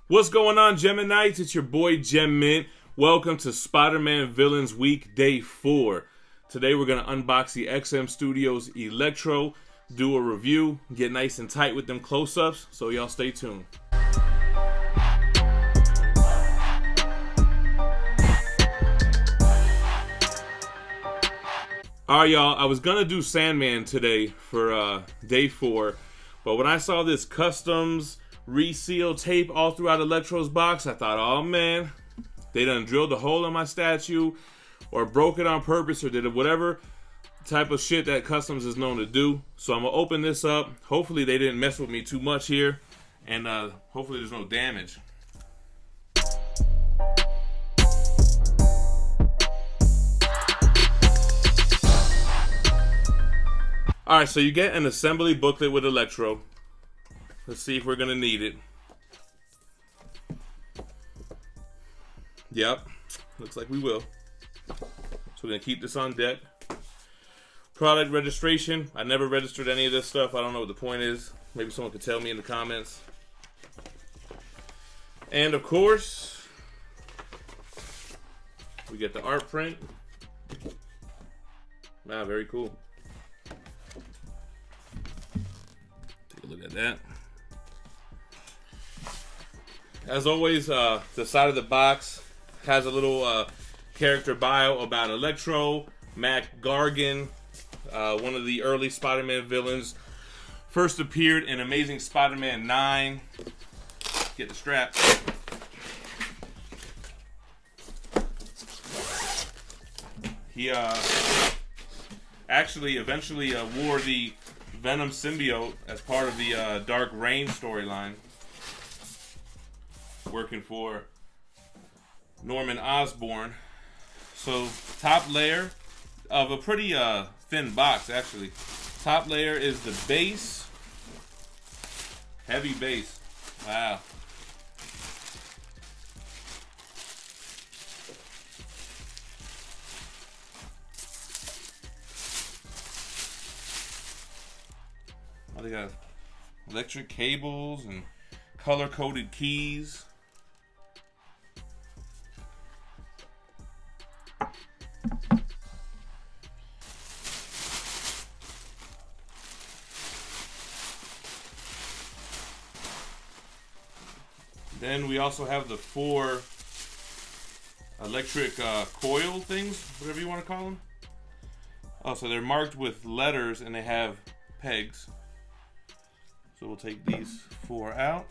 What's going on, Geminites? It's your boy Gem Mint. Welcome to Spider-Man Villains Week Day 4. Today we're going to unbox the XM Studios Electro, do a review, get nice and tight with them close-ups, so y'all stay tuned. Alright, y'all, I was going to do Sandman today for Day 4, but when I saw this customs reseal tape all throughout Electro's box, I thought, oh man, they done drilled a hole in my statue or broke it on purpose or did whatever type of shit that customs is known to do. So I'm gonna open this up. Hopefully they didn't mess with me too much here, and hopefully there's no damage. Alright, so you get an assembly booklet with Electro. Let's see if we're going to need it. Yep, looks like we will. So we're going to keep this on deck. Product registration. I never registered any of this stuff. I don't know what the point is. Maybe someone could tell me in the comments. And of course, we get the art print. Wow, very cool. Take a look at that. As always, the side of the box has a little character bio about Electro, Mac Gargan, one of the early Spider-Man villains. First appeared in Amazing Spider-Man 9. Get the strap. He actually eventually wore the Venom symbiote as part of the Dark Reign storyline, working for Norman Osborn. So top layer of a pretty thin box, actually. Top layer is the base. Heavy base. Wow. Oh, they got electric cables and color-coded keys. Then we also have the 4 electric coil things, whatever you want to call them. Oh, so they're marked with letters and they have pegs. So we'll take these 4 out.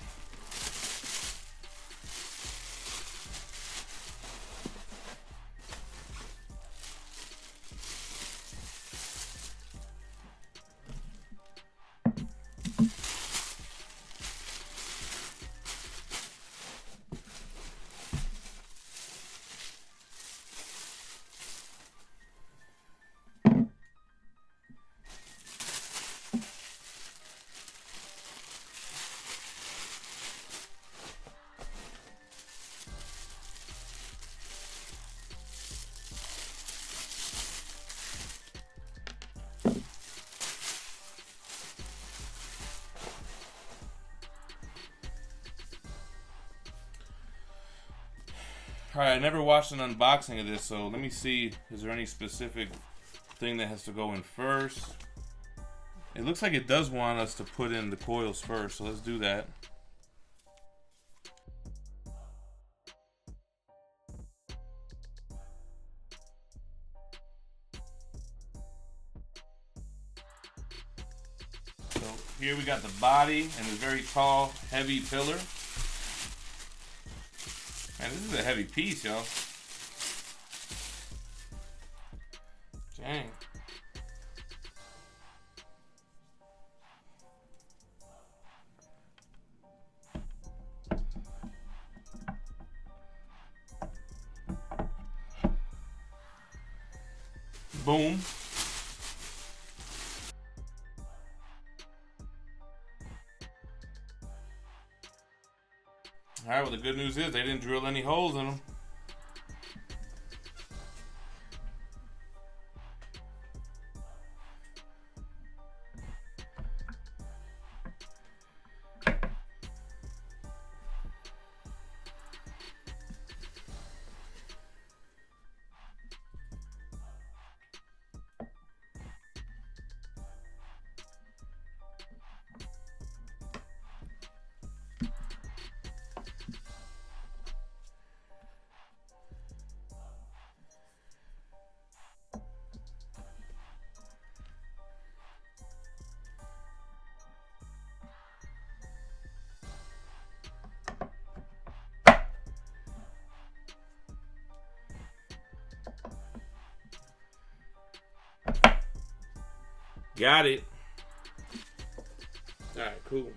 Alright, I never watched an unboxing of this, so let me see, is there any specific thing that has to go in first? It looks like it does want us to put in the coils first, so let's do that. So here we got the body and a very tall, heavy pillar. Man, this is a heavy piece, y'all. Dang. Boom. Alright, well the good news is they didn't drill any holes in them. Got it. All right, cool.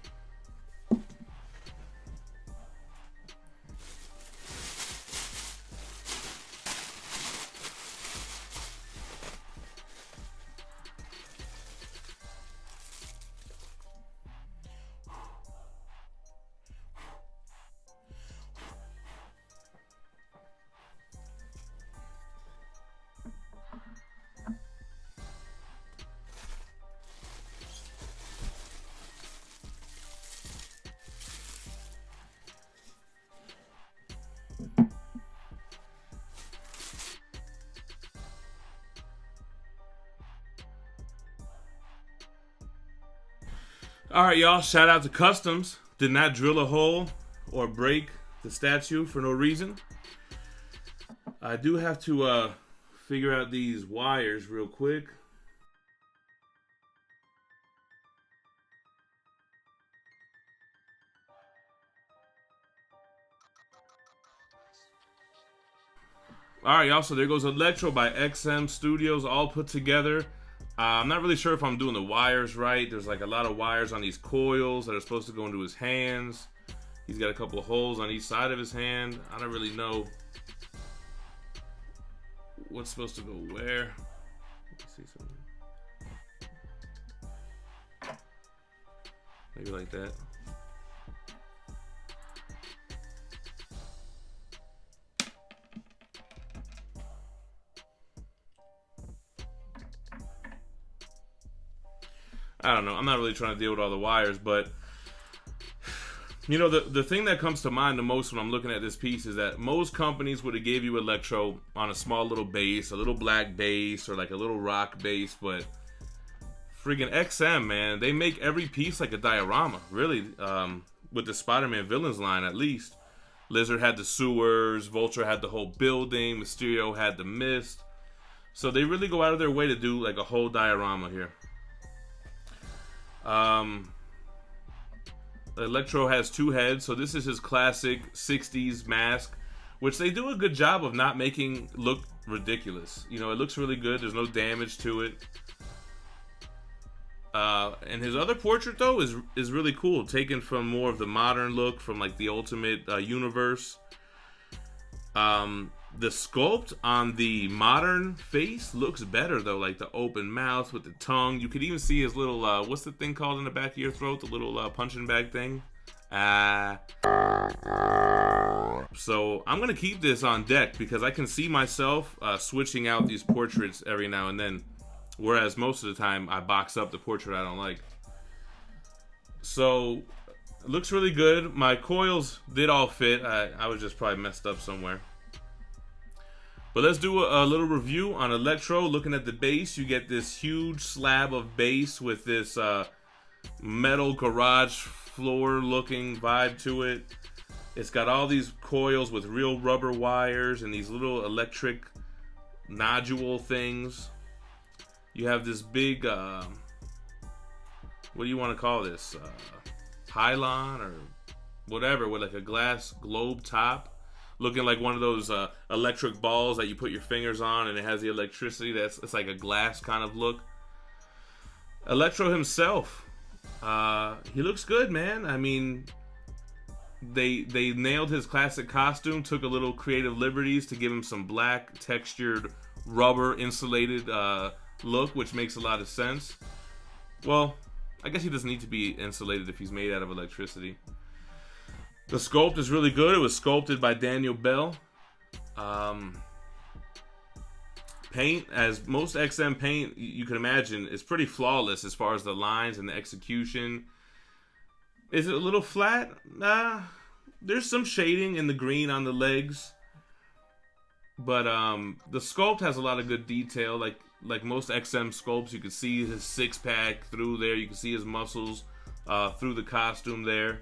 Alright, y'all. Shout out to Customs. Did not drill a hole or break the statue for no reason. I do have to figure out these wires real quick. Alright, y'all. So there goes Electro by XM Studios, all put together. I'm not really sure if I'm doing the wires right. There's like a lot of wires on these coils that are supposed to go into his hands. He's got a couple of holes on each side of his hand. I don't really know what's supposed to go where. Let me see something. Maybe like that. I don't know. I'm not really trying to deal with all the wires, but you know, the thing that comes to mind the most when I'm looking at this piece is that most companies would have gave you Electro on a small little bass, a little black bass, or like a little rock bass, but friggin' XM, man, they make every piece like a diorama, really, with the Spider-Man Villains line at least. Lizard had the sewers, Vulture had the whole building, Mysterio had the mist. So they really go out of their way to do like a whole diorama here. Electro has two heads, so this is his classic 60s mask, which they do a good job of not making look ridiculous. You know, it looks really good. There's no damage to it. And his other portrait, though, is really cool, taken from more of the modern look from like the Ultimate Universe. The sculpt on the modern face looks better, though, like the open mouth with the tongue. You could even see his little, what's the thing called in the back of your throat? The little punching bag thing? So I'm going to keep this on deck because I can see myself switching out these portraits every now and then. Whereas most of the time, I box up the portrait I don't like. So, it looks really good. My coils did all fit. I was just probably messed up somewhere. But let's do a little review on Electro. Looking at the base, you get this huge slab of base with this metal garage floor looking vibe to it. It's got all these coils with real rubber wires and these little electric nodule things. You have this big, what do you want to call this? Pylon or whatever with like a glass globe top. Looking like one of those electric balls that you put your fingers on and it has the electricity. It's like a glass kind of look. Electro himself, he looks good, man. I mean, they nailed his classic costume, took a little creative liberties to give him some black textured rubber insulated look, which makes a lot of sense. Well, I guess he doesn't need to be insulated if he's made out of electricity. The sculpt is really good. It was sculpted by Daniel Bell. Paint, as most XM paint you can imagine, is pretty flawless as far as the lines and the execution. Is it a little flat? Nah. There's some shading in the green on the legs. But the sculpt has a lot of good detail. Like most XM sculpts, you can see his six-pack through there. You can see his muscles through the costume there.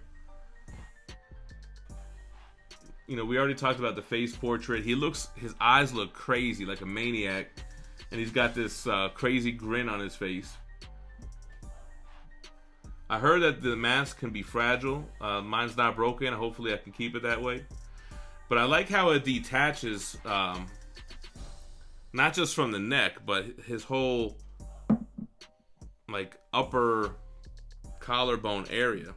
You know, we already talked about the face portrait. His eyes look crazy, like a maniac. And he's got this crazy grin on his face. I heard that the mask can be fragile. Mine's not broken. Hopefully I can keep it that way. But I like how it detaches, not just from the neck, but his whole like upper collarbone area.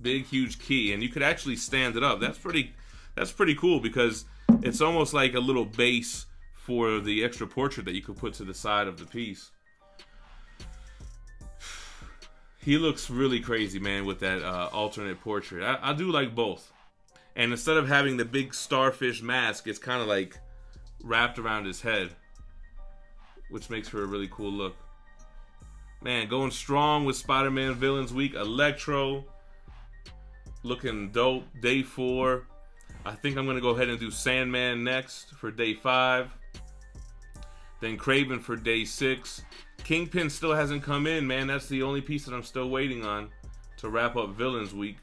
Big, huge key, and you could actually stand it up. That's pretty cool because it's almost like a little base for the extra portrait that you could put to the side of the piece. He looks really crazy, man, with that alternate portrait. I do like both. And instead of having the big starfish mask, it's kind of like wrapped around his head, which makes for a really cool look. Man, going strong with Spider-Man Villains Week. Electro, looking dope. Day 4. I think I'm going to go ahead and do Sandman next for day 5. Then Kraven for day 6. Kingpin still hasn't come in, man. That's the only piece that I'm still waiting on to wrap up Villains Week.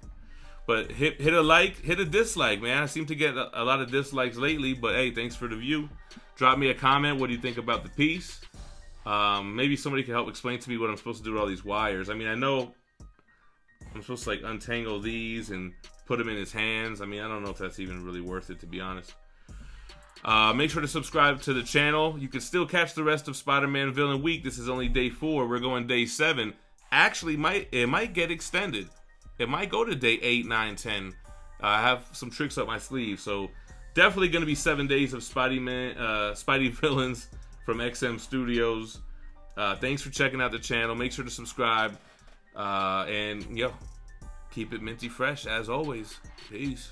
But hit a like, hit a dislike, man. I seem to get a lot of dislikes lately, but hey, thanks for the view. Drop me a comment. What do you think about the piece? Maybe somebody can help explain to me what I'm supposed to do with all these wires. I mean, I know I'm supposed to like untangle these and put them in his hands. I mean, I don't know if that's even really worth it, to be honest. Make sure to subscribe to the channel. You can still catch the rest of Spider-Man Villain Week. This is only day 4. We're going day 7. Actually, it might get extended. It might go to day 8, 9, 10. I have some tricks up my sleeve. So definitely going to be 7 days of Spidey Villains from XM Studios. Thanks for checking out the channel. Make sure to subscribe. And, keep it minty fresh as always. Peace.